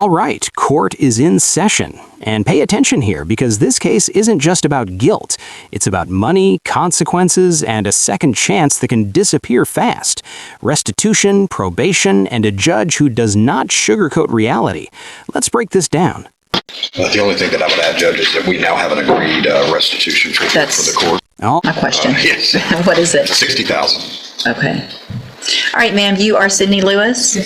All right, court is in session. And pay attention here, because this case isn't just about guilt. It's about money, consequences, and a second chance that can disappear fast. Restitution, probation, and a judge who does not sugarcoat reality. Let's break this down. The only thing that I would add, Judge, is that we now have an agreed restitution for the court. Oh, My question. Yes. What is it? $60,000. Okay. All right, ma'am, you are Sydney Lewis.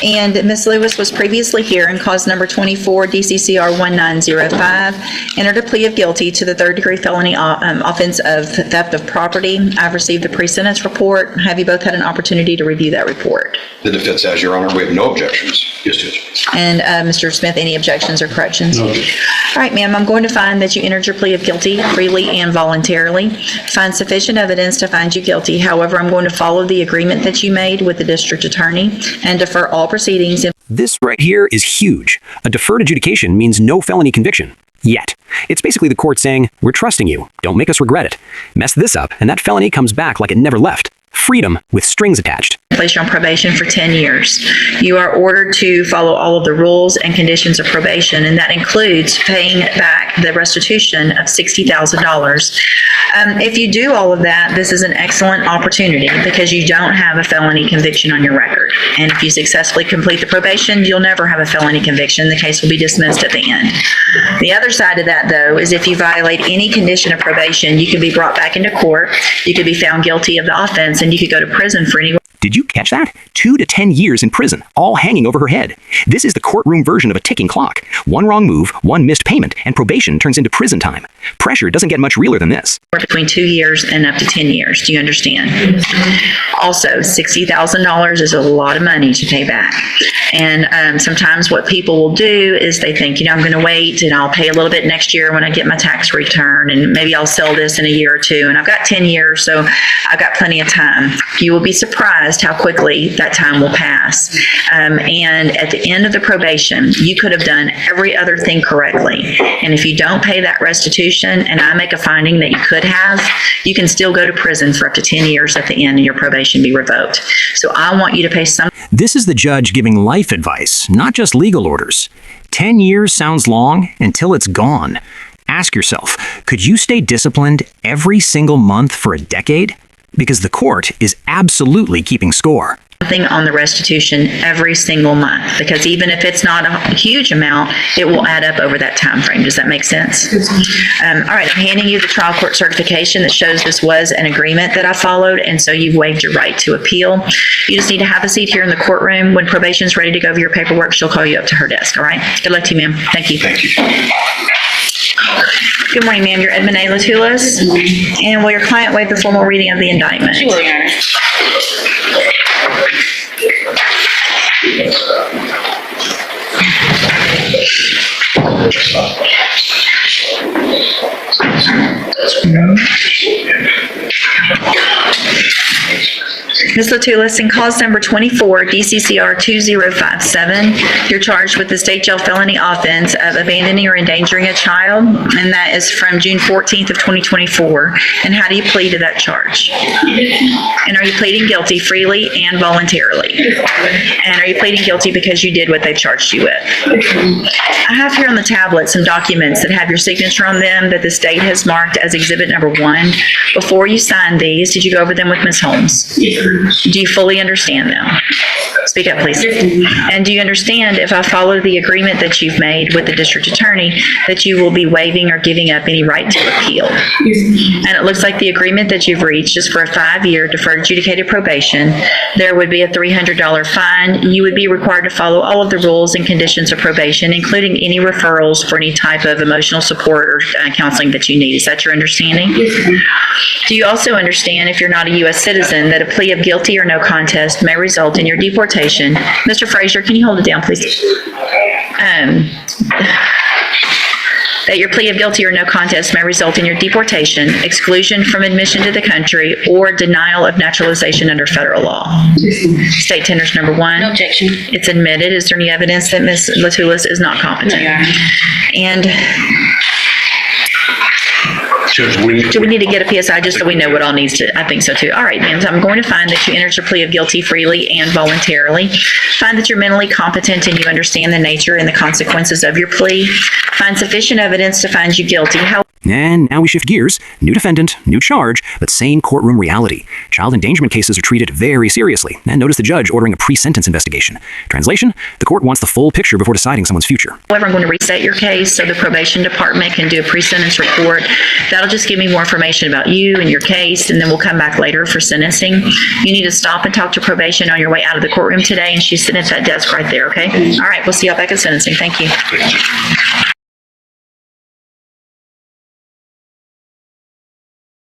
And Ms. Lewis was previously here in cause number 24, DCCR 1905, entered a plea of guilty to the third-degree felony offense of theft of property. I've received the pre-sentence report. Have you both had an opportunity to review that report? The defense says, Your Honor, we have no objections. Yes, Judge. And Mr. Smith, any objections or corrections? No objection. All right, ma'am, I'm going to find that you entered your plea of guilty freely and voluntarily. Find sufficient evidence to find you guilty. However, I'm going to follow the agreement that you made with the district attorney and defer all proceedings. this right here is huge. A deferred adjudication means no felony conviction. Yet. It's basically the court saying, we're trusting you. Don't make us regret it. Mess this up, and that felony comes back like it never left. Freedom with strings attached. Placed you on probation for 10 years. You are ordered to follow all of the rules and conditions of probation, and that includes paying back the restitution of $60,000. If you do all of that, this is an excellent opportunity because you don't have a felony conviction on your record. And if you successfully complete the probation, you'll never have a felony conviction. The case will be dismissed at the end. The other side of that, though, is if you violate any condition of probation, you could be brought back into court, you could be found guilty of the offense, and you could go to prison for any. Did you catch that? 2 to 10 years in prison, all hanging over her head. This is the courtroom version of a ticking clock. One wrong move, one missed payment, and probation turns into prison time. Pressure doesn't get much realer than this. Between 2 years and up to 10 years. Do you understand? Also, $60,000 is a lot of money to pay back. And sometimes what people will do is they think, I'm going to wait and I'll pay a little bit next year when I get my tax return, and maybe I'll sell this in a year or two. And I've got 10 years, so I've got plenty of time. You will be surprised how quickly that time will pass. And at the end of the probation, you could have done every other thing correctly. And if you don't pay that restitution, and I make a finding that you could have, you can still go to prison for up to 10 years at the end and your probation be revoked. So I want you to pay some. This is the judge giving life advice, not just legal orders. 10 years sounds long until it's gone. Ask yourself, could you stay disciplined every single month for a decade? Because the court is absolutely keeping score. Something on the restitution every single month, because even if it's not a huge amount, it will add up over that time frame. Does that make sense? All right, I'm handing you the trial court certification that shows this was an agreement that I followed, and so you've waived your right to appeal. You just need to have a seat here in the courtroom. When probation is ready to go over your paperwork, she'll call you up to her desk, all right? Good luck to you, ma'am. Thank you. Thank you. Good morning, ma'am. You're Edmund A. Latulis. And will your client waive the formal reading of the indictment? She will, Your Honor. Ms. Latulis, in cause number 24, DCCR 2057, you're charged with the state jail felony offense of abandoning or endangering a child, and that is from June 14th of 2024. And how do you plead to that charge? And are you pleading guilty freely and voluntarily? And are you pleading guilty because you did what they charged you with? I have here on the tablet some documents that have your signature on them that the state has marked as exhibit number 1. Before you signed these, did you go over them with Ms. Holmes? Do you fully understand them? Speak up, please. And do you understand, if I follow the agreement that you've made with the district attorney, that you will be waiving or giving up any right to appeal? And it looks like the agreement that you've reached is for a 5-year deferred adjudicated probation. There would be a $300 fine. You would be required to follow all of the rules and conditions of probation, including any referrals for any type of emotional support or counseling that you need. Is that your understanding? Do you also understand, if you're not a U.S. citizen, that a plea of guilty or no contest may result in your deportation? Mr. Frazier, can you hold it down, please? That your plea of guilty or no contest may result in your deportation, exclusion from admission to the country, or denial of naturalization under federal law. State tenders number 1. No objection. It's admitted. Is there any evidence that Ms. Latulis is not competent? No, Your Honor. And Judge, Do we need to get a PSI just so we know what all needs to, I think so too. All right, ma'am, so I'm going to find that you entered your plea of guilty freely and voluntarily. Find that you're mentally competent and you understand the nature and the consequences of your plea. Find sufficient evidence to find you guilty. And now we shift gears. New defendant, new charge, but same courtroom reality. Child endangerment cases are treated very seriously. And notice the judge ordering a pre-sentence investigation. Translation, the court wants the full picture before deciding someone's future. However, I'm going to reset your case so the probation department can do a pre-sentence report. That'll just give me more information about you and your case, and then we'll come back later for sentencing. You need to stop and talk to probation on your way out of the courtroom today, and she's sitting at that desk right there, okay? All right, we'll see y'all back at sentencing. Thank you.